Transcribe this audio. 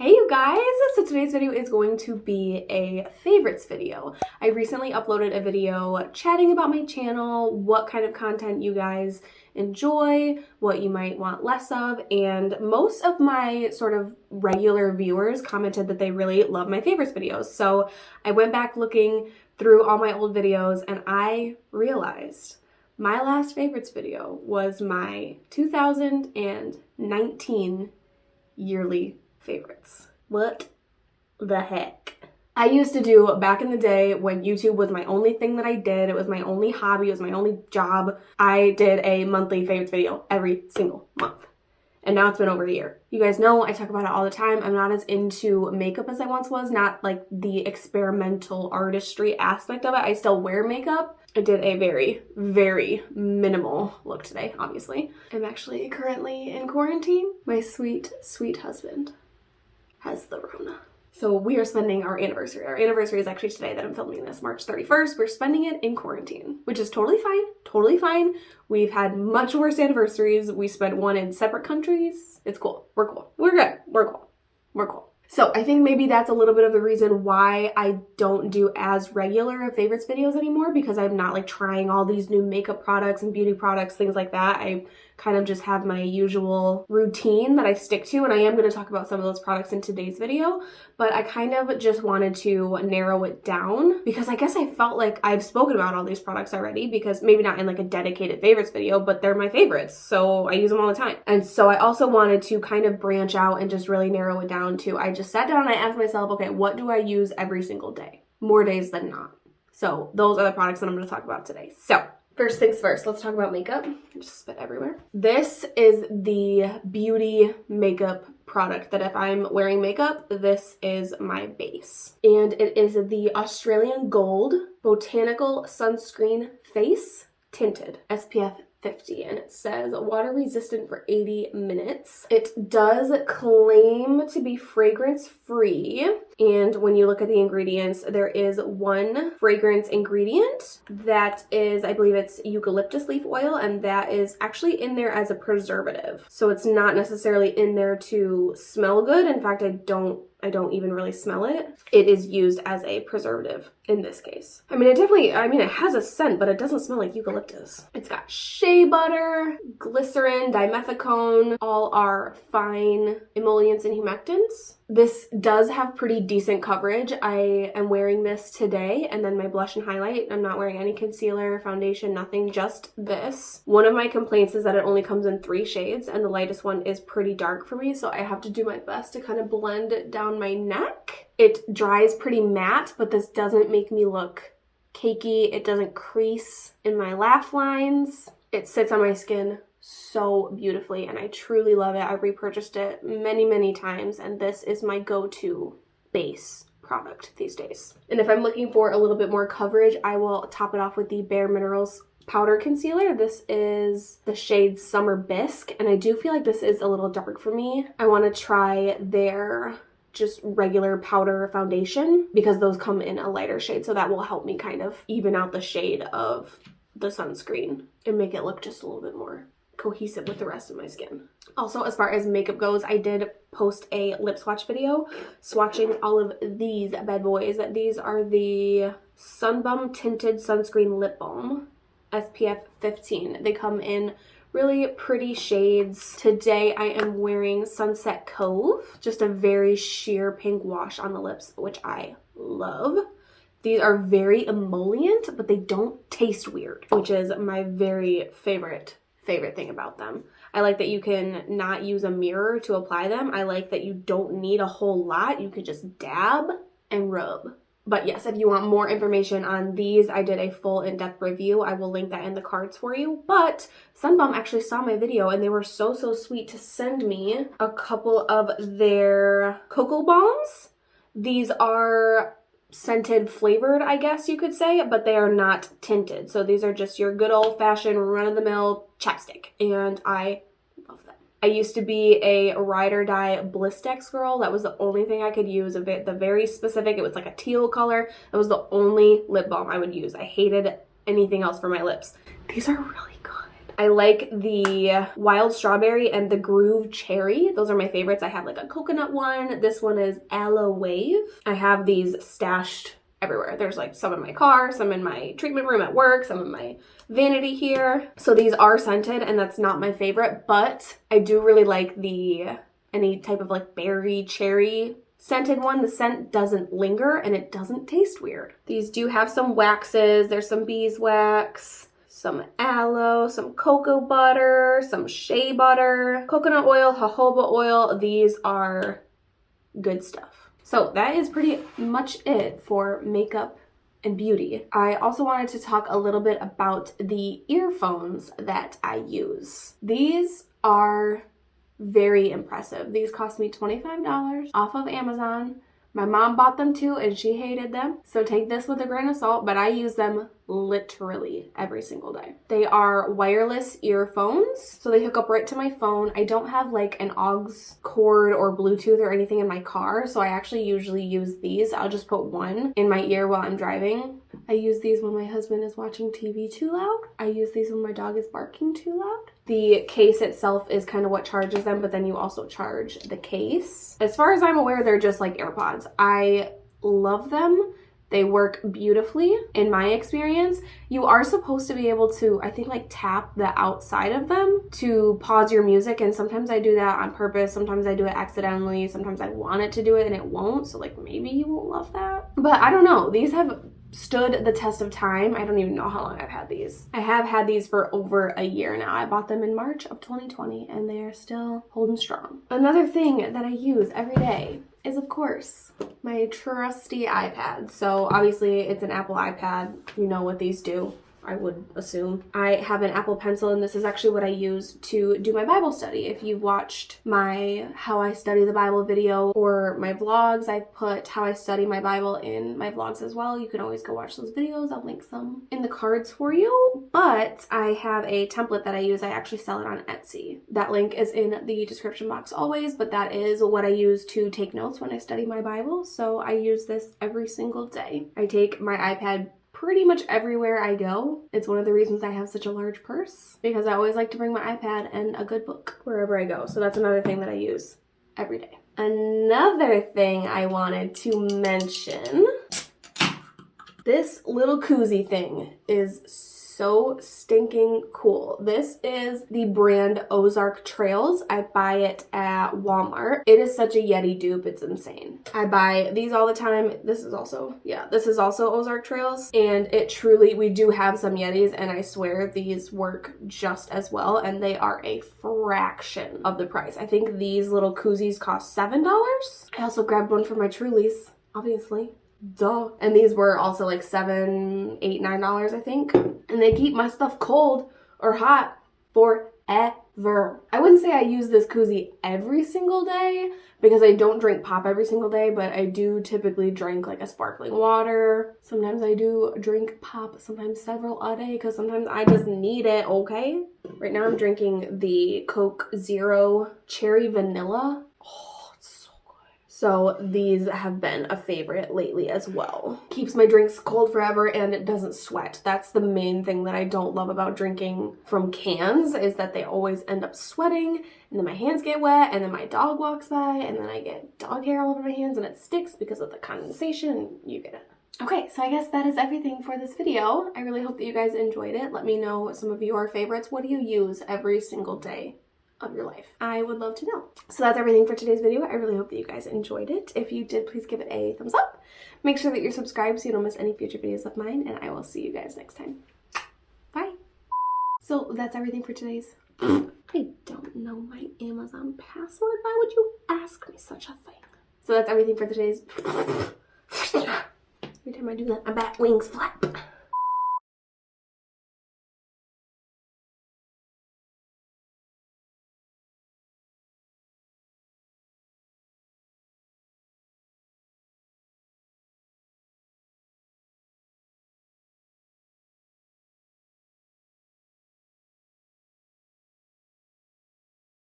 Hey you guys! So today's video is going to be a favorites video. I recently uploaded a video chatting about my channel, what kind of content you guys enjoy, what you might want less of, and most of my sort of regular viewers commented that they really love my favorites videos. So I went back looking through all my old videos and I realized my last favorites video was my 2019 yearly favorites. What the heck? I used to do, back in the day when YouTube was my only thing that I did, it was my only hobby, it was my only job, I did a monthly favorites video every single month. And now it's been over a year. You guys know I talk about it all the time. I'm not as into makeup as I once was, not like the experimental artistry aspect of it. I still wear makeup. I did a very, very minimal look today, obviously. I'm actually currently in quarantine. My sweet, sweet husband has the Rona. So we are spending our anniversary. Our anniversary is actually today that I'm filming this, March 31st. We're spending it in quarantine, which is totally fine, totally fine. We've had much worse anniversaries. We spent one in separate countries. It's cool. We're cool. We're good. We're cool. We're cool. So I think maybe that's a little bit of the reason why I don't do as regular of favorites videos anymore, because I'm not like trying all these new makeup products and beauty products, things like that. I kind of just have my usual routine that I stick to, and I am going to talk about some of those products in today's video, but I kind of just wanted to narrow it down because I guess I felt like I've spoken about all these products already, because maybe not in like a dedicated favorites video, but they're my favorites, so I use them all the time. And so I also wanted to kind of branch out and just really narrow it down to, I just sat down and I asked myself, okay, what do I use every single day? More days than not. So those are the products that I'm going to talk about today. So first things first, let's talk about makeup. I just spit everywhere. This is the beauty makeup product that if I'm wearing makeup, this is my base. And it is the Australian Gold Botanical Sunscreen Face Tinted SPF 50, and it says water resistant for 80 minutes. It does claim to be fragrance free, and when you look at the ingredients, there is one fragrance ingredient that is, I believe it's eucalyptus leaf oil, and that is actually in there as a preservative. So it's not necessarily in there to smell good. In fact, I don't even really smell it. It is used as a preservative in this case. I mean, it has a scent, but it doesn't smell like eucalyptus. It's got shea butter, glycerin, dimethicone, all are fine emollients and humectants. This does have pretty decent coverage. I am wearing this today, and then my blush and highlight. I'm not wearing any concealer, foundation, nothing, just this. One of my complaints is that it only comes in 3 shades, and the lightest one is pretty dark for me, so I have to do my best to kind of blend it down my neck. It dries pretty matte, but this doesn't make me look cakey. It doesn't crease in my laugh lines. It sits on my skin so beautifully, and I truly love it. I've repurchased it many, many times, and this is my go-to base product these days. And if I'm looking for a little bit more coverage, I will top it off with the bareminerals powder concealer. This is the shade Summer Bisque, and I do feel like this is a little dark for me. I want to try their just regular powder foundation, because those come in a lighter shade, so that will help me kind of even out the shade of the sunscreen and make it look just a little bit more cohesive with the rest of my skin. Also, as far as makeup goes, I did post a lip swatch video swatching all of these bad boys. These are the Sunbum Tinted Sunscreen Lip Balm SPF 15. They come in really pretty shades. Today I am wearing Sunset Cove, just a very sheer pink wash on the lips, which I love. These are very emollient, but they don't taste weird, which is my very favorite thing about them. I like that you can not use a mirror to apply them. I like that you don't need a whole lot. You can just dab and rub. But yes, if you want more information on these, I did a full in-depth review. I will link that in the cards for you. But Sunbum actually saw my video, and they were so sweet to send me a couple of their cocoa balms. These are scented flavored, I guess you could say, but they are not tinted. So these are just your good old-fashioned run-of-the-mill chapstick, and I love them. I used to be a ride or die Blistex girl. That was the only thing I could use. The very specific, it was like a teal color. That was the only lip balm I would use. I hated anything else for my lips. These are really good. I like the wild strawberry and the groove cherry. Those are my favorites. I have like a coconut one. This one is Elle Wave. I have these stashed everywhere. There's like some in my car, some in my treatment room at work, some in my vanity here. So these are scented and that's not my favorite, but I do really like any type of like berry, cherry scented one. The scent doesn't linger and it doesn't taste weird. These do have some waxes. There's some beeswax, some aloe, some cocoa butter, some shea butter, coconut oil, jojoba oil. These are good stuff. So that is pretty much it for makeup and beauty. I also wanted to talk a little bit about the earphones that I use. These are very impressive. These cost me $25 off of Amazon. My mom bought them too and she hated them. So take this with a grain of salt, but I use them literally every single day. They are wireless earphones, so they hook up right to my phone. I don't have like an aux cord or Bluetooth or anything in my car, so I actually usually use these. I'll just put one in my ear while I'm driving. I use these when my husband is watching TV too loud. I use these when my dog is barking too loud. The case itself is kind of what charges them, but then you also charge the case. As far as I'm aware, they're just like AirPods. I love them. They work beautifully in my experience. You are supposed to be able to, I think, like tap the outside of them to pause your music, and sometimes I do that on purpose, sometimes I do it accidentally, sometimes I want it to do it and it won't, so like maybe you won't love that. But I don't know, these have stood the test of time. I don't even know how long I've had these. I have had these for over a year now. I bought them in March of 2020 and they are still holding strong. Another thing that I use every day is, of course, my trusty iPad. So obviously it's an Apple iPad. You know what these do, I would assume. I have an Apple Pencil, and this is actually what I use to do my Bible study. If you've watched my How I Study the Bible video or my vlogs, I've put how I study my Bible in my vlogs as well. You can always go watch those videos. I'll link some in the cards for you. But I have a template that I use. I actually sell it on Etsy. That link is in the description box always, but that is what I use to take notes when I study my Bible. So I use this every single day. I take my iPad pretty much everywhere I go. It's one of the reasons I have such a large purse, because I always like to bring my iPad and a good book wherever I go. So that's another thing that I use every day. Another thing I wanted to mention, this little koozie thing is so stinking cool. This is the brand Ozark Trails. I buy it at Walmart. It is such a Yeti dupe, it's insane. I buy these all the time. This is also Ozark Trails, and it truly, we do have some Yetis, and I swear these work just as well, and they are a fraction of the price. I think these little koozies cost $7. I also grabbed one for my Trulies, obviously. Duh. And these were also like $7, $8, $9, I think. And they keep my stuff cold or hot forever. I wouldn't say I use this koozie every single day because I don't drink pop every single day, but I do typically drink like a sparkling water. Sometimes I do drink pop, sometimes several a day, because sometimes I just need it, okay? Right now I'm drinking the Coke Zero Cherry Vanilla. So these have been a favorite lately as well. Keeps my drinks cold forever and it doesn't sweat. That's the main thing that I don't love about drinking from cans, is that they always end up sweating, and then my hands get wet, and then my dog walks by, and then I get dog hair all over my hands and it sticks because of the condensation. You get it. Okay, so I guess that is everything for this video. I really hope that you guys enjoyed it. Let me know some of your favorites. What do you use every single day of your life? I would love to know. So that's everything for today's video. I really hope that you guys enjoyed it. If you did, please give it a thumbs up. Make sure that you're subscribed so you don't miss any future videos of mine, and I will see you guys next time. Bye. So that's everything for today's. I don't know my Amazon password. Why would you ask me such a thing? So that's everything for today's. Every time I do that, my bat wings flap.